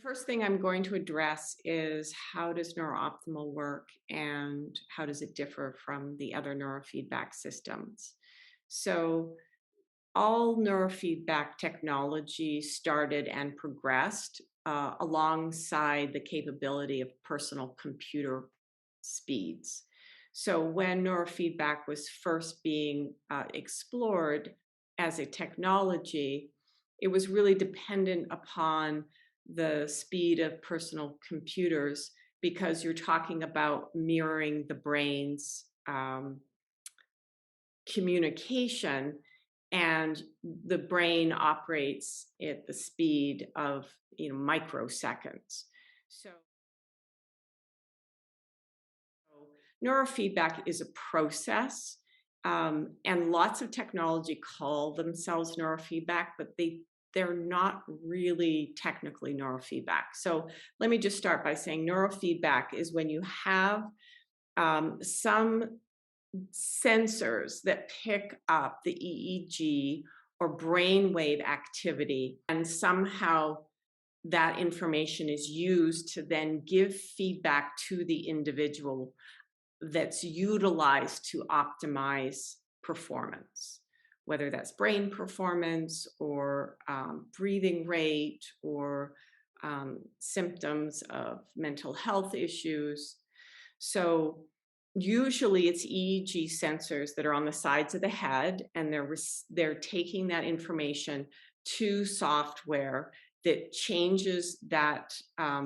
First thing I'm going to address is how does NeurOptimal work and how does it differ from the other neurofeedback systems? So, all neurofeedback technology started and progressed alongside the capability of personal computer speeds. So, when neurofeedback was first being explored as a technology, it was really dependent upon the speed of personal computers because you're talking about mirroring the brain's communication, and the brain operates at the speed of microseconds. So neurofeedback is a process, and lots of technology call themselves neurofeedback, but they're not really technically neurofeedback. So let me just start by saying neurofeedback is when you have some sensors that pick up the EEG or brainwave activity, and somehow that information is used to then give feedback to the individual that's utilized to optimize performance, whether that's brain performance or breathing rate or symptoms of mental health issues. So usually it's EEG sensors that are on the sides of the head, and they're taking that information to software that changes that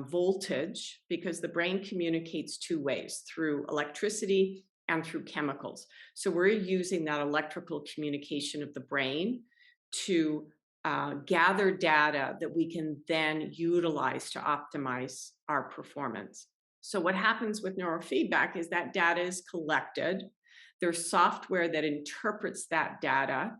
voltage, because the brain communicates two ways, through electricity and through chemicals. So we're using that electrical communication of the brain to gather data that we can then utilize to optimize our performance. So what happens with neurofeedback is that data is collected. There's software that interprets that data,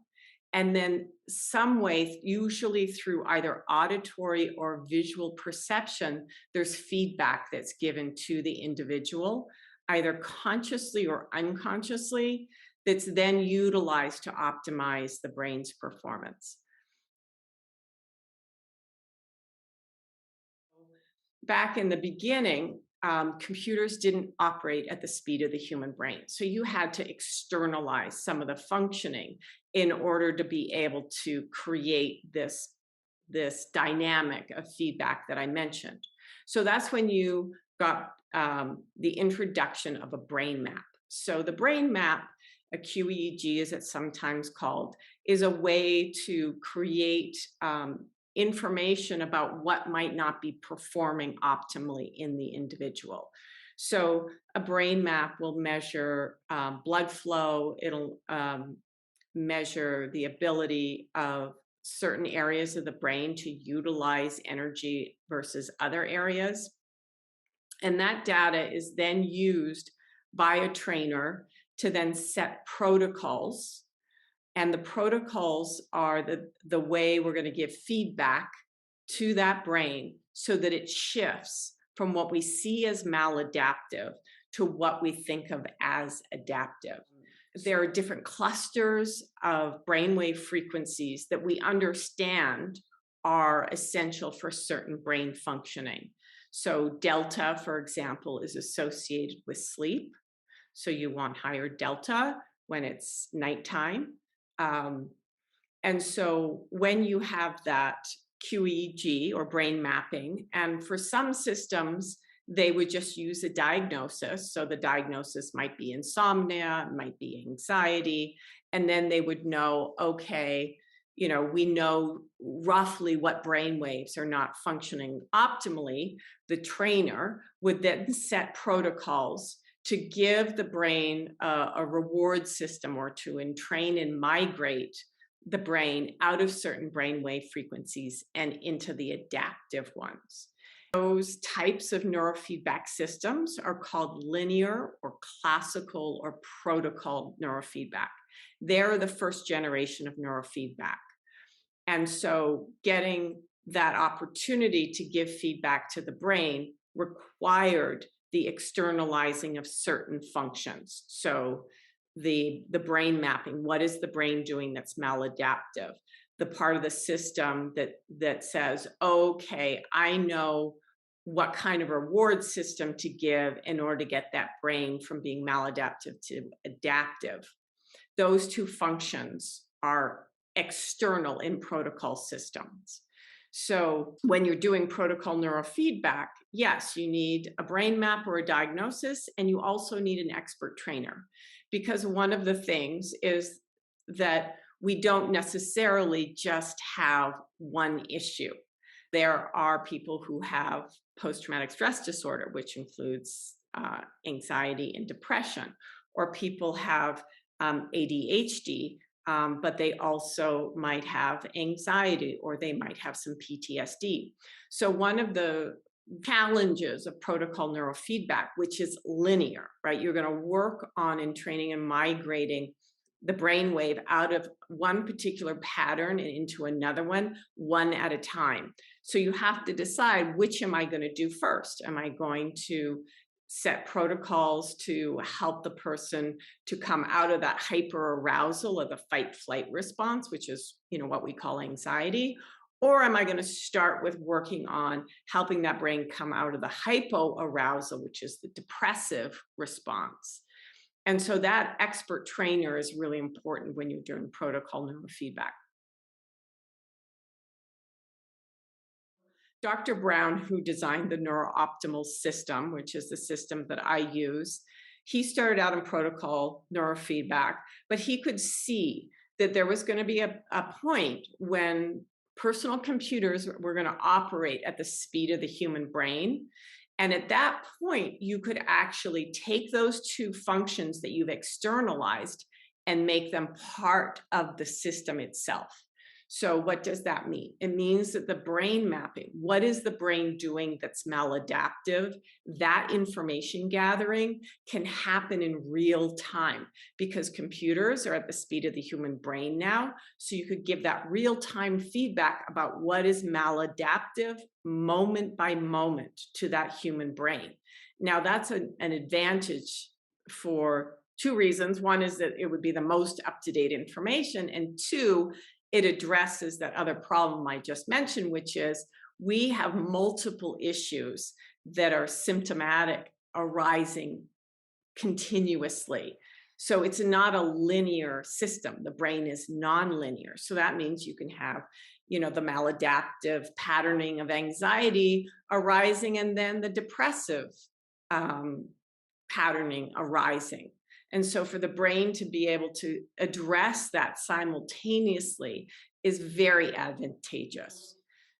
and then some way, usually through either auditory or visual perception, there's feedback that's given to the individual, either consciously or unconsciously, that's then utilized to optimize the brain's performance. Back in the beginning, computers didn't operate at the speed of the human brain. So you had to externalize some of the functioning in order to be able to create this dynamic of feedback that I mentioned. So that's when you got the introduction of a brain map. So the brain map, a QEEG as it's sometimes called, is a way to create information about what might not be performing optimally in the individual. So a brain map will measure blood flow. It'll measure the ability of certain areas of the brain to utilize energy versus other areas. And that data is then used by a trainer to then set protocols, and the protocols are the way we're going to give feedback to that brain so that it shifts from what we see as maladaptive to what we think of as adaptive. There are different clusters of brainwave frequencies that we understand are essential for certain brain functioning. So delta, for example, is associated with sleep. So you want higher delta when it's nighttime. And so when you have that QEEG or brain mapping, and for some systems, they would just use a diagnosis. So the diagnosis might be insomnia, might be anxiety, and then they would know, okay, we know roughly what brain waves are not functioning optimally. The trainer would then set protocols to give the brain a reward system, or to entrain and migrate the brain out of certain brainwave frequencies and into the adaptive ones. Those types of neurofeedback systems are called linear or classical or protocol neurofeedback. They're the first generation of neurofeedback. And so getting that opportunity to give feedback to the brain required the externalizing of certain functions. So the brain mapping, what is the brain doing that's maladaptive? the part of the system that says, okay, I know what kind of reward system to give in order to get that brain from being maladaptive to adaptive. Those two functions are external in protocol systems. So when you're doing protocol neurofeedback, yes, you need a brain map or a diagnosis, and you also need an expert trainer. Because one of the things is that we don't necessarily just have one issue. There are people who have post-traumatic stress disorder, which includes anxiety and depression, or people have ADHD, but they also might have anxiety, or they might have some PTSD. So one of the challenges of protocol neurofeedback, which is linear, right? You're going to work on in training and migrating the brainwave out of one particular pattern and into another one at a time. So you have to decide, which am I going to do first? Am I going to set protocols to help the person to come out of that hyper arousal of the fight flight response, which is, what we call anxiety? Or am I going to start with working on helping that brain come out of the hypo arousal, which is the depressive response? And so that expert trainer is really important when you're doing protocol neurofeedback. Dr. Brown, who designed the NeurOptimal system, which is the system that I use, he started out in protocol neurofeedback, but he could see that there was going to be a point when personal computers were going to operate at the speed of the human brain. And at that point, you could actually take those two functions that you've externalized and make them part of the system itself. So what does that mean? It means that the brain mapping, what is the brain doing that's maladaptive? That information gathering can happen in real time because computers are at the speed of the human brain now. So you could give that real-time feedback about what is maladaptive moment by moment to that human brain. Now that's an advantage for two reasons. One is that it would be the most up-to-date information, and two, it addresses that other problem I just mentioned, which is we have multiple issues that are symptomatic arising continuously. So it's not a linear system. The brain is nonlinear. So that means you can have, the maladaptive patterning of anxiety arising and then the depressive patterning arising. And so for the brain to be able to address that simultaneously is very advantageous.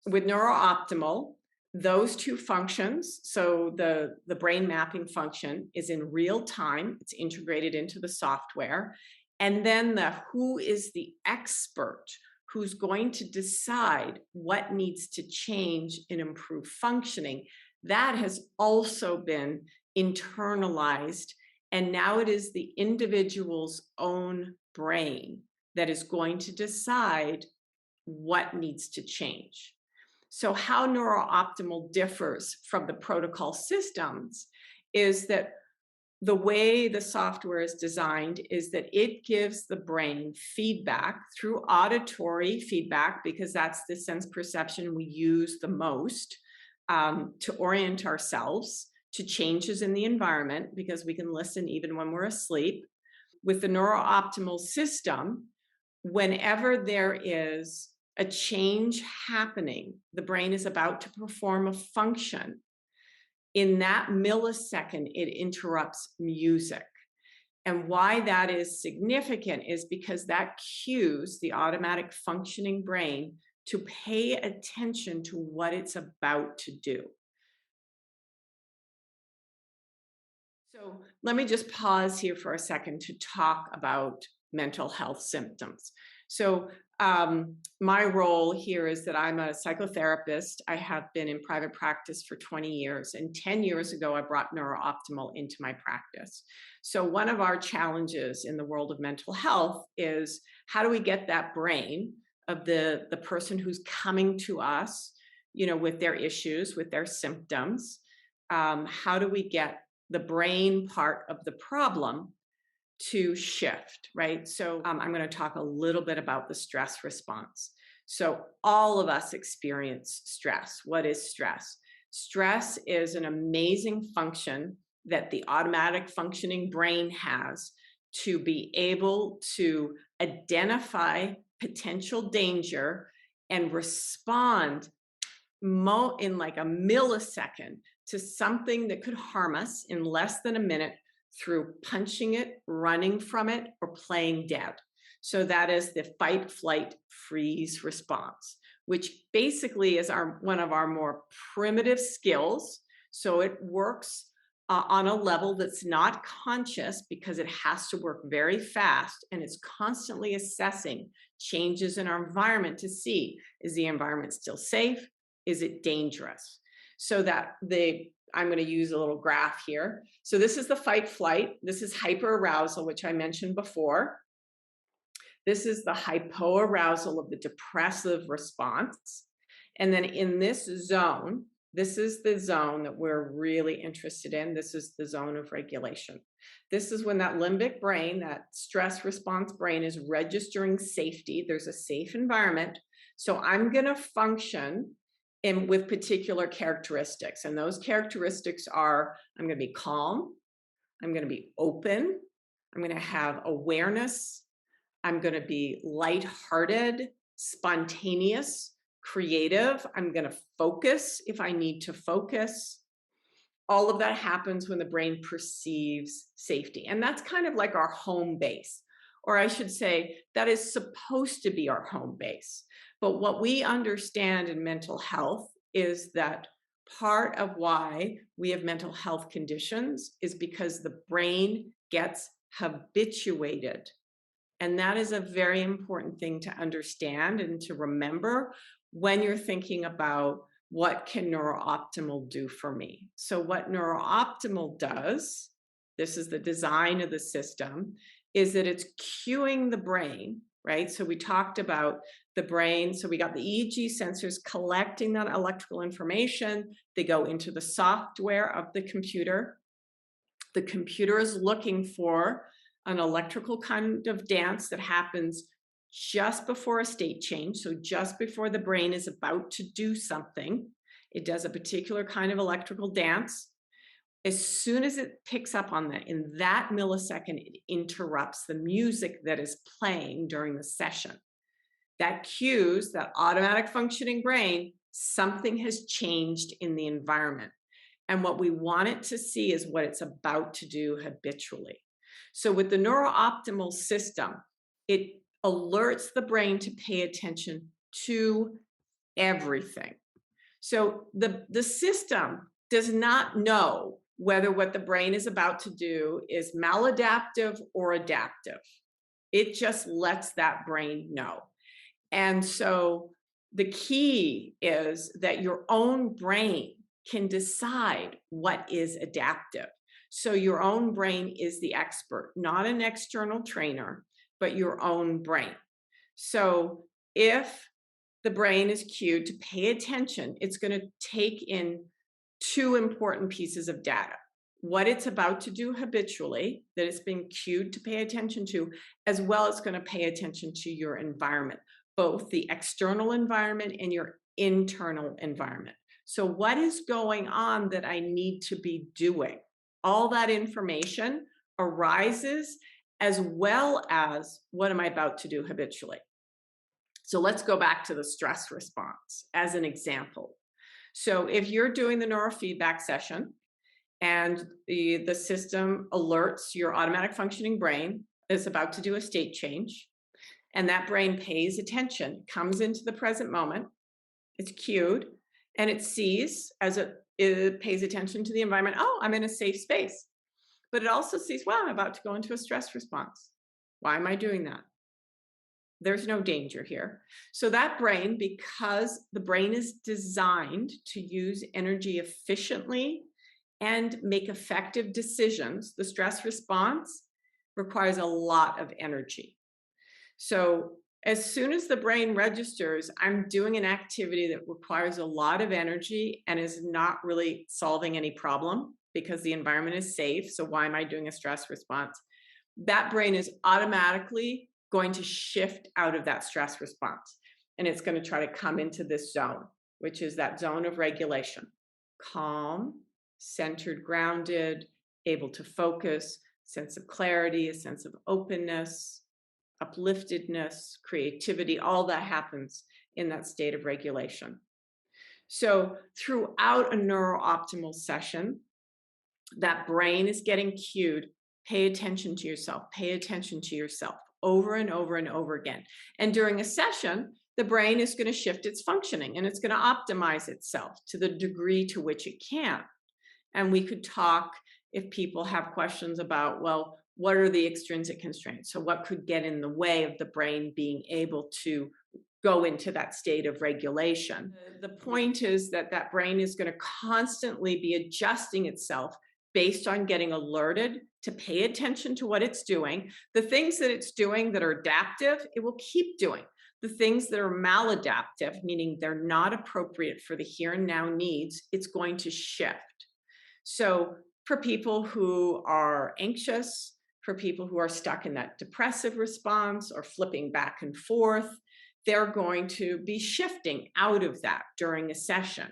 With NeurOptimal, those two functions, so the brain mapping function is in real time, it's integrated into the software, and then who is the expert who's going to decide what needs to change and improve functioning, that has also been internalized. And now it is the individual's own brain that is going to decide what needs to change. So how NeurOptimal differs from the protocol systems is that the way the software is designed is that it gives the brain feedback through auditory feedback, because that's the sense perception we use the most to orient ourselves to changes in the environment, because we can listen even when we're asleep. With the NeurOptimal system, whenever there is a change happening, the brain is about to perform a function. In that millisecond, it interrupts music. And why that is significant is because that cues the automatic functioning brain to pay attention to what it's about to do. So let me just pause here for a second to talk about mental health symptoms. So my role here is that I'm a psychotherapist. I have been in private practice for 20 years, and 10 years ago, I brought NeurOptimal into my practice. So one of our challenges in the world of mental health is how do we get that brain of the person who's coming to us, with their issues, with their symptoms, how do we get the brain part of the problem to shift, right? So I'm going to talk a little bit about the stress response. So all of us experience stress. What is stress? Stress is an amazing function that the automatic functioning brain has to be able to identify potential danger and respond in like a millisecond to something that could harm us in less than a minute through punching it, running from it, or playing dead. So that is the fight, flight, freeze response, which basically is one of our more primitive skills. So it works on a level that's not conscious because it has to work very fast, and it's constantly assessing changes in our environment to see, is the environment still safe? Is it dangerous? So that I'm going to use a little graph here. So this is the fight flight. This is hyperarousal, which I mentioned before. This is the hypoarousal of the depressive response. And then in this zone, this is the zone that we're really interested in. This is the zone of regulation. This is when that limbic brain, that stress response brain, is registering safety. There's a safe environment. So I'm going to function with particular characteristics. And those characteristics are, I'm going to be calm. I'm going to be open. I'm going to have awareness. I'm going to be lighthearted, spontaneous, creative. I'm going to focus if I need to focus. All of that happens when the brain perceives safety. And that's kind of like our home base. Or I should say, that is supposed to be our home base. But what we understand in mental health is that part of why we have mental health conditions is because the brain gets habituated. And that is a very important thing to understand and to remember when you're thinking about what can NeurOptimal do for me. So what NeurOptimal does, this is the design of the system, is that it's cueing the brain, right? So we talked about the brain. So we got the EEG sensors collecting that electrical information. They go into the software of the computer. The computer is looking for an electrical kind of dance that happens just before a state change. So just before the brain is about to do something, it does a particular kind of electrical dance. As soon as it picks up on that, in that millisecond, it interrupts the music that is playing during the session. That cues that automatic functioning brain, something has changed in the environment. And what we want it to see is what it's about to do habitually. So with the NeurOptimal system, it alerts the brain to pay attention to everything. So the system does not know whether what the brain is about to do is maladaptive or adaptive. It just lets that brain know. And so the key is that your own brain can decide what is adaptive. So your own brain is the expert, not an external trainer, but your own brain. So if the brain is cued to pay attention, it's going to take in two important pieces of data: what it's about to do habitually, that it's being cued to pay attention to, as well as going to pay attention to your environment, both the external environment and your internal environment. So what is going on that I need to be doing? All that information arises, as well as what am I about to do habitually? So let's go back to the stress response as an example. So if you're doing the neurofeedback session and the system alerts your automatic functioning brain is about to do a state change, and that brain pays attention, comes into the present moment, it's cued, and it sees, as it pays attention to the environment, oh, I'm in a safe space. But it also sees, wow, I'm about to go into a stress response. Why am I doing that? There's no danger here. So that brain, because the brain is designed to use energy efficiently and make effective decisions, the stress response requires a lot of energy. So as soon as the brain registers, I'm doing an activity that requires a lot of energy and is not really solving any problem because the environment is safe. So why am I doing a stress response? That brain is automatically going to shift out of that stress response. and it's going to try to come into this zone, which is that zone of regulation. Calm, centered, grounded, able to focus, sense of clarity, a sense of openness, upliftedness, creativity, all that happens in that state of regulation. So throughout a NeurOptimal session, that brain is getting cued, pay attention to yourself, pay attention to yourself, over and over and over again. And during a session, the brain is going to shift its functioning and it's going to optimize itself to the degree to which it can. And we could talk, if people have questions about, well, what are the extrinsic constraints? So what could get in the way of the brain being able to go into that state of regulation? The point is that that brain is going to constantly be adjusting itself based on getting alerted to pay attention to what it's doing. The things that it's doing that are adaptive, it will keep doing. The things that are maladaptive, meaning they're not appropriate for the here and now needs, it's going to shift. So for people who are anxious, for people who are stuck in that depressive response or flipping back and forth, they're going to be shifting out of that during a session.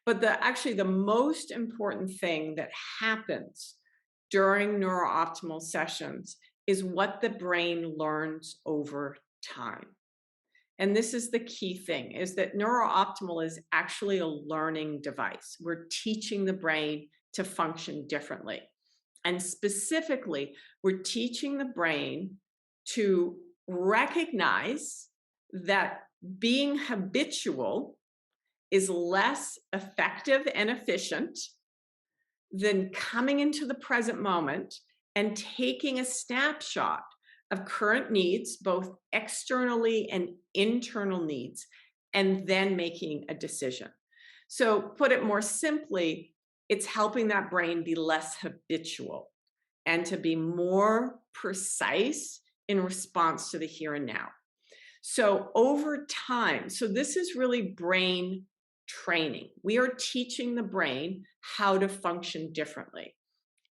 But actually the most important thing that happens during NeurOptimal sessions is what the brain learns over time. And this is the key thing, is that NeurOptimal is actually a learning device. We're teaching the brain to function differently. And specifically, we're teaching the brain to recognize that being habitual is less effective and efficient than coming into the present moment and taking a snapshot of current needs, both externally and internal needs, and then making a decision. So put it more simply, it's helping that brain be less habitual and to be more precise in response to the here and now. So over time, so this is really brain training. We are teaching the brain how to function differently.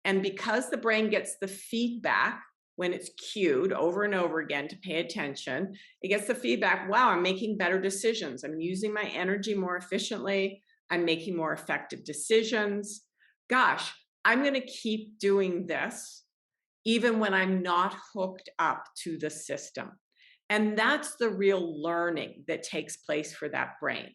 And because the brain gets the feedback when it's cued over and over again to pay attention, it gets the feedback, wow, I'm making better decisions. I'm using my energy more efficiently. I'm making more effective decisions. Gosh, I'm going to keep doing this even when I'm not hooked up to the system. And that's the real learning that takes place for that brain.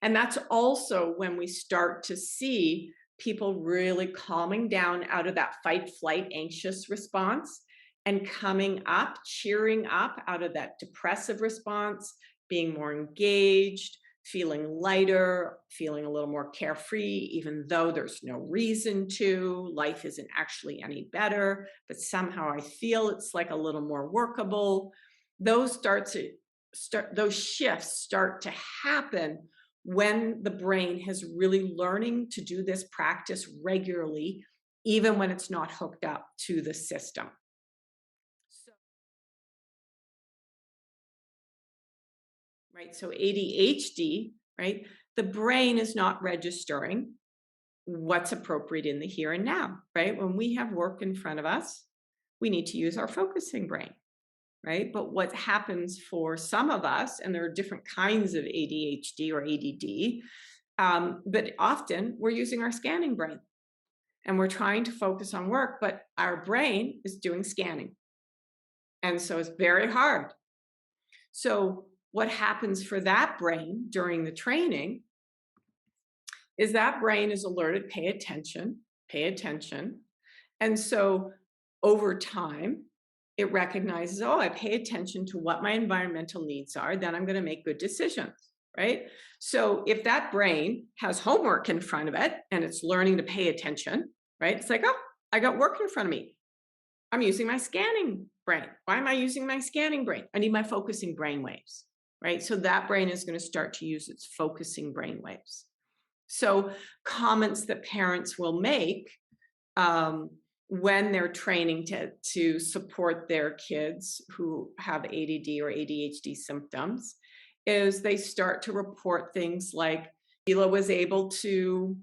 And that's also when we start to see people really calming down out of that fight, flight, anxious response and coming up, cheering up out of that depressive response, being more engaged, feeling lighter, feeling a little more carefree, even though there's no reason to. Life isn't actually any better, but somehow I feel it's like a little more workable. Those shifts start to happen when the brain has really learning to do this practice regularly, even when it's not hooked up to the system. Right, so ADHD, right, the brain is not registering what's appropriate in the here and now, right? When we have work in front of us, we need to use our focusing brain, right? But what happens for some of us, and there are different kinds of ADHD or ADD, but often we're using our scanning brain and we're trying to focus on work, but our brain is doing scanning. And so it's very hard. So what happens for that brain during the training is that brain is alerted, pay attention, pay attention. And so over time, it recognizes, oh, I pay attention to what my environmental needs are, then I'm going to make good decisions, right? So if that brain has homework in front of it and it's learning to pay attention, right? It's like, oh, I got work in front of me. I'm using my scanning brain. Why am I using my scanning brain? I need my focusing brain waves, right? So that brain is going to start to use its focusing brain waves. So comments that parents will make when they're training to support their kids who have ADD or ADHD symptoms is they start to report things like, Sheila was able to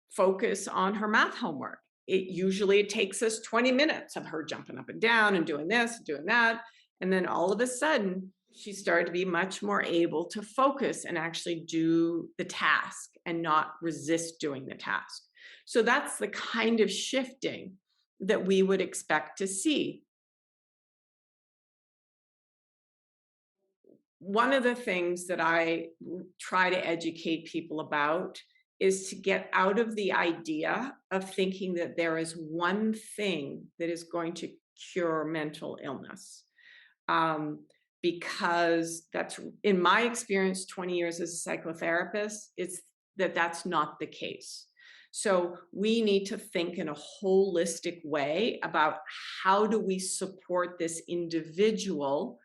focus on her math homework. It takes us 20 minutes of her jumping up and down and doing this, and doing that. And then all of a sudden, She started to be much more able to focus and actually do the task and not resist doing the task. So that's the kind of shifting that we would expect to see. One of the things that I try to educate people about is to get out of the idea of thinking that there is one thing that is going to cure mental illness. Because that's, in my experience, 20 years as a psychotherapist, it's that's not the case. So we need to think in a holistic way about how do we support this individual.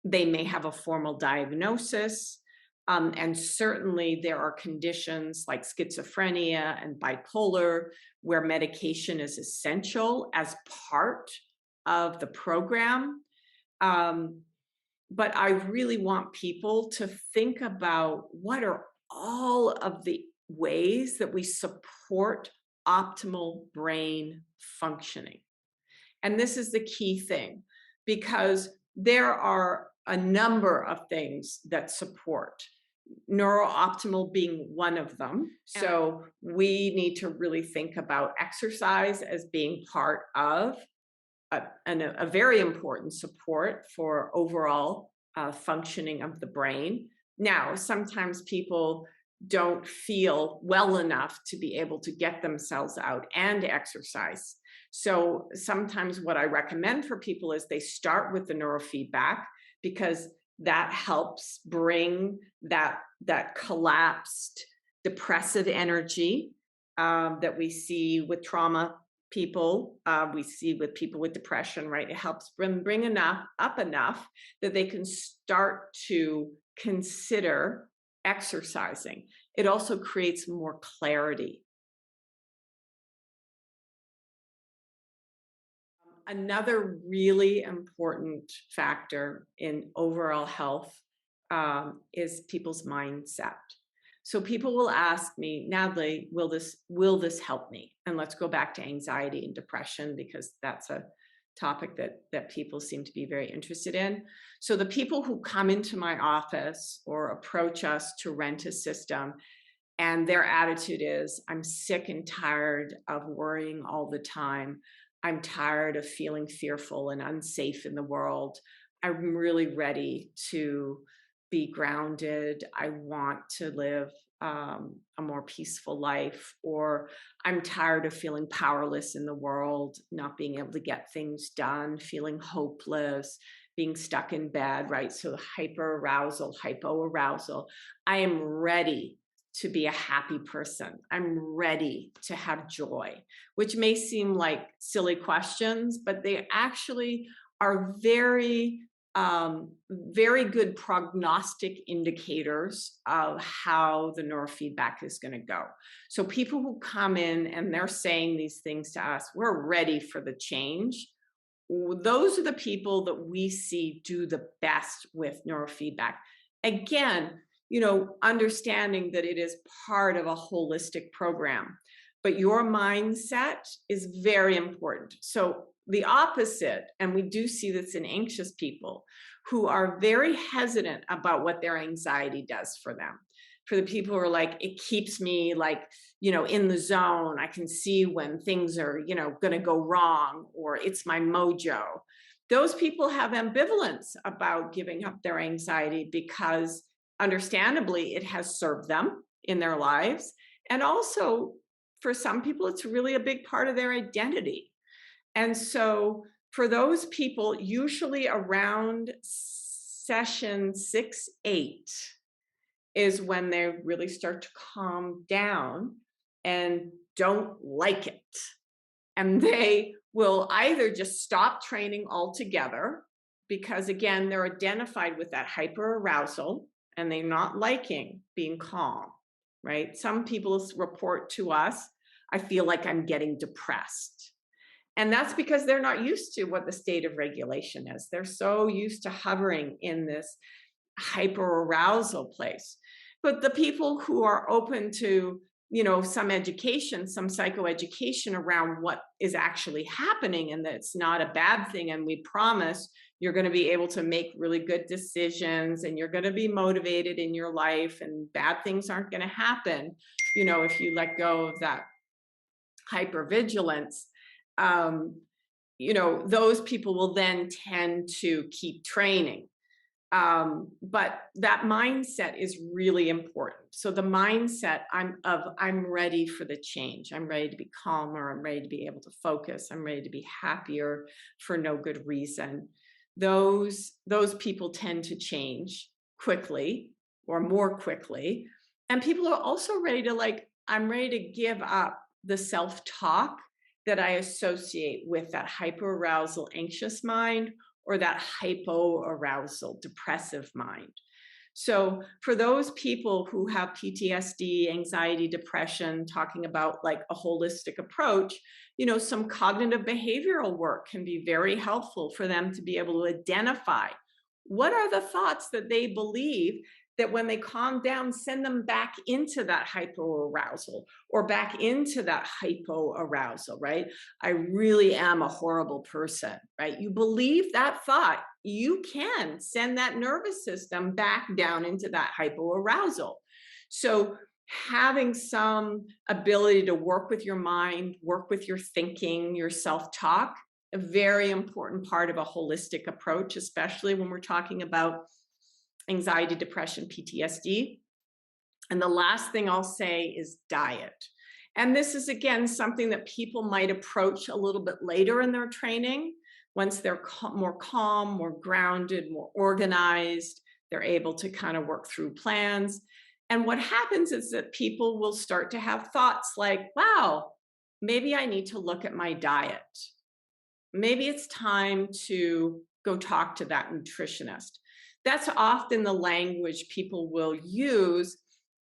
They may have a formal diagnosis, and certainly there are conditions like schizophrenia and bipolar where medication is essential as part of the program. But I really want people to think about what are all of the ways that we support optimal brain functioning. And this is the key thing, because there are a number of things that support, NeurOptimal being one of them. So we need to really think about exercise as being part of a very important support for overall functioning of the brain. Now, sometimes people don't feel well enough to be able to get themselves out and exercise. So sometimes what I recommend for people is they start with the neurofeedback, because that helps bring that collapsed depressive energy that we see with trauma people, we see with people with depression, right? It helps bring enough that they can start to consider exercising. It also creates more clarity. Another really important factor in overall health is people's mindset. So people will ask me, Natalie, will this help me? And let's go back to anxiety and depression, because that's a topic that people seem to be very interested in. So the people who come into my office or approach us to rent a system, and their attitude is, I'm sick and tired of worrying all the time. I'm tired of feeling fearful and unsafe in the world. I'm really ready to be grounded. I want to live a more peaceful life, or I'm tired of feeling powerless in the world, not being able to get things done, feeling hopeless, being stuck in bed, right? So hyperarousal, hypoarousal. I am ready to be a happy person. I'm ready to have joy, which may seem like silly questions, but they actually are very good prognostic indicators of how the neurofeedback is going to go. So people who come in and they're saying these things to us, we're ready for the change. Those are the people that we see do the best with neurofeedback. Again, understanding that it is part of a holistic program, but your mindset is very important. So the opposite, and we do see this in anxious people who are very hesitant about what their anxiety does for them. For the people who are like, it keeps me in the zone. I can see when things are, going to go wrong, or it's my mojo. Those people have ambivalence about giving up their anxiety, because understandably, it has served them in their lives. And also, for some people, it's really a big part of their identity. And so for those people, usually around session 6, 8 is when they really start to calm down and don't like it. And they will either just stop training altogether, because again, they're identified with that hyperarousal and they're not liking being calm, right? Some people report to us, I feel like I'm getting depressed. And that's because they're not used to what the state of regulation is. They're so used to hovering in this hyperarousal place. But the people who are open to some education, some psychoeducation around what is actually happening, and that it's not a bad thing. And we promise you're going to be able to make really good decisions, and you're going to be motivated in your life, and bad things aren't going to happen, if you let go of that hypervigilance. Those people will then tend to keep training. But that mindset is really important. So the mindset I'm ready for the change. I'm ready to be calmer. I'm ready to be able to focus. I'm ready to be happier for no good reason. Those people tend to change quickly or more quickly. And people are also ready to I'm ready to give up the self-talk that I associate with that hyperarousal anxious mind or that hypoarousal depressive mind. So for those people who have PTSD, anxiety, depression, talking about a holistic approach, some cognitive behavioral work can be very helpful for them to be able to identify what are the thoughts that they believe that when they calm down, send them back into that hypoarousal or back into that hypoarousal, right? I really am a horrible person, right? You believe that thought, you can send that nervous system back down into that hypoarousal. So having some ability to work with your mind, work with your thinking, your self-talk, a very important part of a holistic approach, especially when we're talking about anxiety, depression, PTSD. And the last thing I'll say is diet. And this is, again, something that people might approach a little bit later in their training. Once they're more calm, more grounded, more organized, they're able to kind of work through plans. And what happens is that people will start to have thoughts like, wow, maybe I need to look at my diet. Maybe it's time to go talk to that nutritionist. That's often the language people will use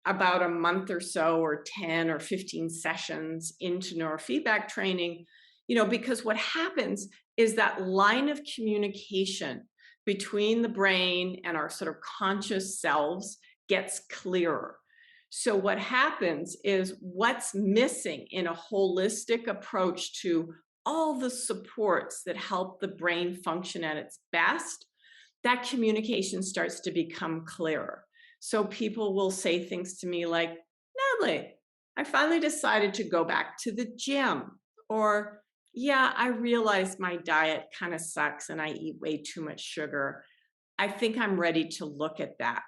about a month or so, or 10 or 15 sessions into neurofeedback training, because what happens is that line of communication between the brain and our sort of conscious selves gets clearer. So what happens is what's missing in a holistic approach to all the supports that help the brain function at its best, that communication starts to become clearer. So people will say things to me like, Natalie, I finally decided to go back to the gym. Or, yeah, I realize my diet kind of sucks and I eat way too much sugar. I think I'm ready to look at that.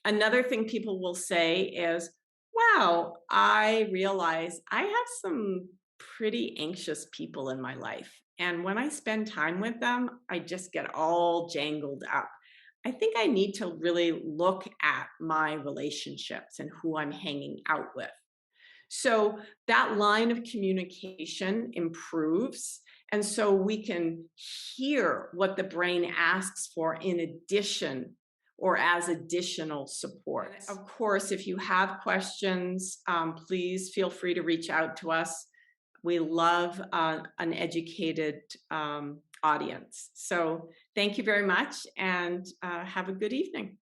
Another thing people will say is, wow, I realize I have some pretty anxious people in my life. And when I spend time with them, I just get all jangled up. I think I need to really look at my relationships and who I'm hanging out with. So that line of communication improves. And so we can hear what the brain asks for in addition or as additional support. Of course, if you have questions, please feel free to reach out to us. We love an educated audience. So thank you very much, and have a good evening.